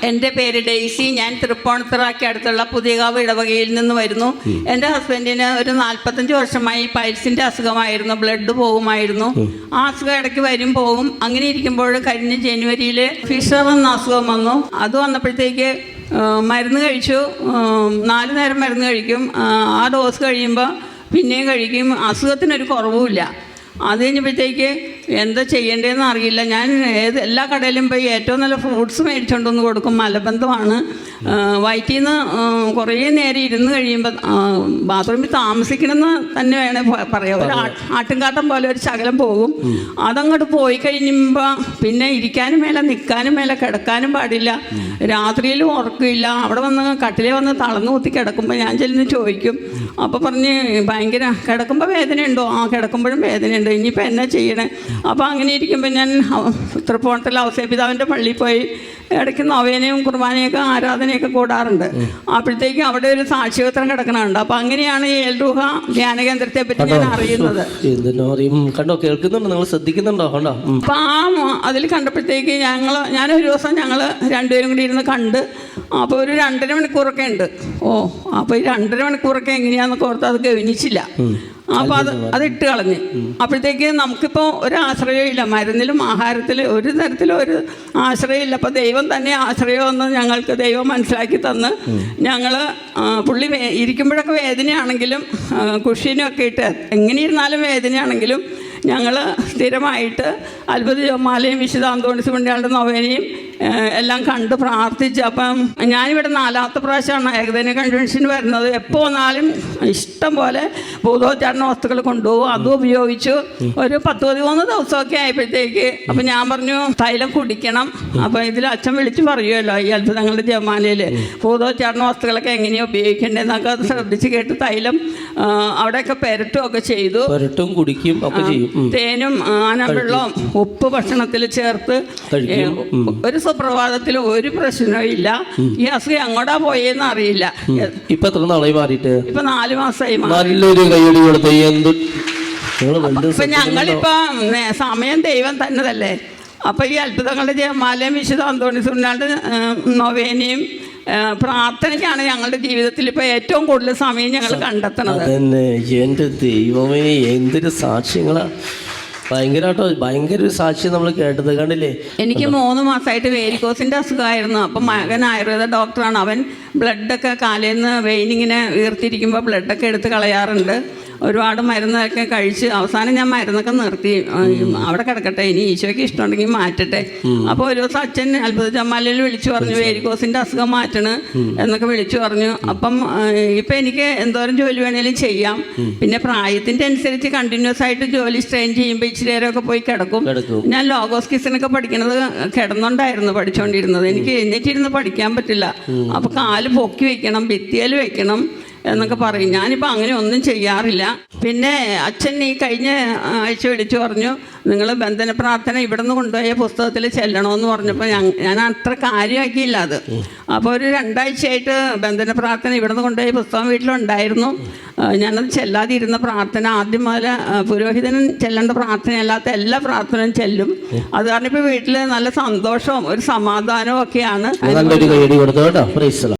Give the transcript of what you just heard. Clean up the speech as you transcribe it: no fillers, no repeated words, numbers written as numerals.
എൻ്റെ പേര് ഡെയ്സി. ഞാൻ തൃപ്പൂണിത്തുറയ്ക്ക് അടുത്തുള്ള പുതിയകാവ് ഇടവകയിൽ നിന്ന് വരുന്നു. എൻ്റെ ഹസ്ബൻഡിന് ഒരു 45 വർഷമായി പൈൽസിൻ്റെ അസുഖമായിരുന്നു. ബ്ലഡ് പോകുമായിരുന്നു. ആ അസുഖം ഇടയ്ക്ക് വരും പോകും. അങ്ങനെ ഇരിക്കുമ്പോൾ കഴിഞ്ഞ ജനുവരിയിൽ ഫിഷർ എന്ന അസുഖം വന്നു. അത് വന്നപ്പോഴത്തേക്ക് മരുന്ന് കഴിച്ചു. 4 നേരം മരുന്ന് കഴിക്കും. ആ ഡോസ് കഴിയുമ്പോൾ പിന്നെയും കഴിക്കും. അസുഖത്തിനൊരു കുറവുമില്ല. അത് കഴിഞ്ഞപ്പോഴത്തേക്ക് എന്താ ചെയ്യേണ്ടതെന്ന് അറിയില്ല. ഞാൻ എല്ലാ കടയിലും പോയി ഏറ്റവും നല്ല ഫ്രൂട്ട്സ് മേടിച്ചുകൊണ്ടൊന്ന് കൊടുക്കും. മലബന്ധമാണ്. വയറ്റിൽ നിന്ന് കുറേ നേരം ഇരുന്ന് കഴിയുമ്പോൾ ബാത്റൂമിൽ താമസിക്കണമെന്ന് തന്നെ വേണേൽ പറയാം. ഒരു ആട്ടുംകാട്ടം പോലെ ഒരു ശകലം പോകും. അതങ്ങോട്ട് പോയി കഴിയുമ്പോൾ പിന്നെ ഇരിക്കാനും മേലെ, നിൽക്കാനും മേലെ, കിടക്കാനും പാടില്ല. രാത്രിയിലും ഉറക്കമില്ല. അവിടെ വന്ന് കട്ടിലേ വന്ന് തളർന്നു കുത്തി കിടക്കുമ്പോൾ ഞാൻ ചെല്ലുന്ന ചോദിക്കും. അപ്പോൾ പറഞ്ഞ് ഭയങ്കര കിടക്കുമ്പോൾ വേദനയുണ്ടോ? ആ കിടക്കുമ്പോഴും വേദനയുണ്ട്. ഇനിയിപ്പോൾ എന്നാ ചെയ്യണേ? അപ്പോൾ അങ്ങനെ ഇരിക്കുമ്പോൾ ഞാൻ തൃപ്പൂണിത്തുറ ഔസേപിതാവിൻ്റെ പള്ളിയിൽ പോയി ഇടയ്ക്ക് നൊവേനയും കുർബാനയൊക്കെ ആരാധനയൊക്കെ കൂടാറുണ്ട്. അപ്പോഴത്തേക്കും അവിടെ ഒരു സാക്ഷ്യപത്രം കിടക്കണുണ്ട്. അപ്പം അങ്ങനെയാണ് ഈ എൽറൂഹ ധ്യാന കേന്ദ്രത്തെ പറ്റി ഞാൻ അറിയുന്നത്. കണ്ടോ, കേൾക്കുന്നുണ്ടോ, നിങ്ങൾ ശ്രദ്ധിക്കുന്നുണ്ടോ? കണ്ടോ? അപ്പം അതിൽ കണ്ടപ്പോഴത്തേക്ക് ഞാനൊരു ദിവസം ഞങ്ങൾ രണ്ടുപേരും കൂടി ഇരുന്ന് കണ്ട്. അപ്പോൾ ഒരു 2.5 മണിക്കൂറൊക്കെ ഉണ്ട്. അപ്പോൾ ഈ 2.5 മണിക്കൂറൊക്കെ എങ്ങനെയാണെന്നൊക്കെ ഓർത്ത് അത് ഗവനിച്ചില്ല. അപ്പോൾ അത് ഇട്ട് കളഞ്ഞ്. അപ്പോഴത്തേക്ക് നമുക്കിപ്പോൾ ഒരു ആശ്രയമില്ല. മരുന്നിലും ആഹാരത്തിലും ഒരു തരത്തിലും ഒരു ആശ്രയമില്ല. അപ്പോൾ ദൈവം തന്നെ ആശ്രയമെന്ന് ഞങ്ങൾക്ക് ദൈവം മനസ്സിലാക്കി തന്ന് ഞങ്ങൾ പുള്ളി ഇരിക്കുമ്പോഴൊക്കെ വേദനയാണെങ്കിലും കുഷ്യനൊക്കെ ഇട്ട് എങ്ങനെ ഇരുന്നാലും വേദനയാണെങ്കിലും ഞങ്ങൾ സ്ഥിരമായിട്ട് അത്ഭുത ജപമാലയും വിശുദ്ധ അന്തോണീസ് പുണ്യാളുടെ നൊവേനയും എല്ലാം കണ്ട് പ്രാർത്ഥിച്ച്. അപ്പം ഞാനിവിടെ 4ാമത്തെ പ്രാവശ്യമാണ് ഏകദിന കൺവെൻഷന് വരുന്നത്. എപ്പോൾ വന്നാലും ഇഷ്ടം പോലെ ഭൂതോച്ചാരണ വസ്തുക്കൾ കൊണ്ടുപോകും. അതും ഉപയോഗിച്ചു. ഒരു 10-13 ദിവസമൊക്കെ ആയപ്പോഴത്തേക്ക് അപ്പം ഞാൻ പറഞ്ഞു തൈലം കുടിക്കണം. അപ്പോൾ ഇതിൽ അച്ഛൻ വിളിച്ച് പറയുമല്ലോ ഈ അത്ഭുതങ്ങളുടെ ജപമാലയിൽ ഭൂതോച്ചാരണ വസ്തുക്കളൊക്കെ എങ്ങനെയാണ് ഉപയോഗിക്കേണ്ടതെന്നൊക്കെ അത് ശ്രദ്ധിച്ച് കേട്ട് തൈലം അവിടെയൊക്കെ പെരട്ടുമൊക്കെ ചെയ്തു. കുടിക്കും ഒക്കെ ചെയ്യും. തേനും ആനവെള്ളവും ഉപ്പ് ഭക്ഷണത്തിൽ ചേർത്ത് ഒരു സുപ്രഭാതത്തിൽ ഒരു പ്രശ്നവും ഇല്ല. ഈ അസുഖം അങ്ങോട്ടാ പോയെന്ന് അറിയില്ല. ഇപ്പൊ എത്ര നാളായി മാറിയിട്ട്? ഇപ്പൊ 4 മാസമായി. ഇപ്പൊ ഞങ്ങളിപ്പോ സമയം ദൈവം തന്നതല്ലേ. അപ്പൊ ഈ അത്ഭുതങ്ങളുടെ ജപമാലയും വിശുദ്ധ അന്തോണീസ് പുണ്യാളുടെ നൊവേനയും പ്രാർത്ഥനയ്ക്കാണ് ഞങ്ങളുടെ ജീവിതത്തിൽ ഇപ്പോൾ ഏറ്റവും കൂടുതൽ സമയം ഞങ്ങൾ കണ്ടെത്തണത്. അതന്നെ എൻ്റെ ദൈവമേ, എന്തൊരു സാക്ഷ്യങ്ങളാ! ഭയങ്കര ഒരു സാക്ഷ്യം നമ്മൾ കേട്ടത്. കണ്ടില്ലേ? എനിക്ക് 3 മാസമായിട്ട് വേരിക്കോസിൻ്റെ അസുഖമായിരുന്നു. അപ്പം മകൻ ആയുർവേദ ഡോക്ടറാണ്. അവൻ ബ്ലഡൊക്കെ കാലേന്ന് വെയിനിങ്ങനെ വീർത്തിരിക്കുമ്പോൾ ബ്ലഡൊക്കെ എടുത്ത് കളയാറുണ്ട്. ഒരുപാട് മരുന്നൊക്കെ കഴിച്ച് അവസാനം ഞാൻ മരുന്നൊക്കെ നിർത്തി. അവിടെ കിടക്കട്ടെ, ഇനി ഈശോയ്ക്ക് ഇഷ്ടമുണ്ടെങ്കിൽ മാറ്റട്ടെ. അപ്പോൾ ഒരു ദിവസം അച്ഛൻ അത്ഭുത ജപമാലയിൽ വിളിച്ചു പറഞ്ഞു വേരിക്കോസിൻ്റെ അസുഖം മാറ്റണ് എന്നൊക്കെ വിളിച്ചു പറഞ്ഞു. അപ്പം ഇപ്പം എനിക്ക് എന്തോരം ജോലി വേണേലും ചെയ്യാം. പിന്നെ പ്രായത്തിൻ്റെ അനുസരിച്ച് കണ്ടിന്യൂസ് ആയിട്ട് ജോലി സ്ട്രെയിൻ ചെയ്യുമ്പോൾ ഇച്ചിരി നേരമൊക്കെ പോയി കിടക്കും. ഞാൻ ലോഗോസ് കിസിനൊക്കെ പഠിക്കണത് കിടന്നുകൊണ്ടായിരുന്നു പഠിച്ചുകൊണ്ടിരുന്നത്. എനിക്ക് എഴുന്നേറ്റിരുന്ന് പഠിക്കാൻ പറ്റില്ല. അപ്പോൾ കാല് പൊക്കി വെക്കണം, ഭിത്തിയിൽ വെക്കണം എന്നൊക്കെ പറയും. ഞാനിപ്പോൾ അങ്ങനെ ഒന്നും ചെയ്യാറില്ല. പിന്നെ അച്ഛൻ ഈ കഴിഞ്ഞ ആഴ്ച വിളിച്ചു പറഞ്ഞു നിങ്ങൾ ബന്ധന പ്രാർത്ഥന ഇവിടെ നിന്ന് കൊണ്ടുപോയ പുസ്തകത്തിൽ ചെല്ലണമെന്ന് പറഞ്ഞപ്പോൾ ഞാൻ അത്ര കാര്യമാക്കിയില്ല അത്. അപ്പോൾ ഒരു 2 ആഴ്ചയായിട്ട് ബന്ധന പ്രാർത്ഥന ഇവിടെ നിന്ന് കൊണ്ടുപോയ പുസ്തകം വീട്ടിലുണ്ടായിരുന്നു. ഞാനത് ചെല്ലാതിരുന്ന പ്രാർത്ഥന ആദ്യം മുതൽ പുരോഹിതനും ചെല്ലേണ്ട പ്രാർത്ഥനയല്ലാത്ത എല്ലാ പ്രാർത്ഥനയും ചെല്ലും. അത് കാരണം ഇപ്പോൾ വീട്ടിൽ നല്ല സന്തോഷവും ഒരു സമാധാനവും ഒക്കെയാണ്.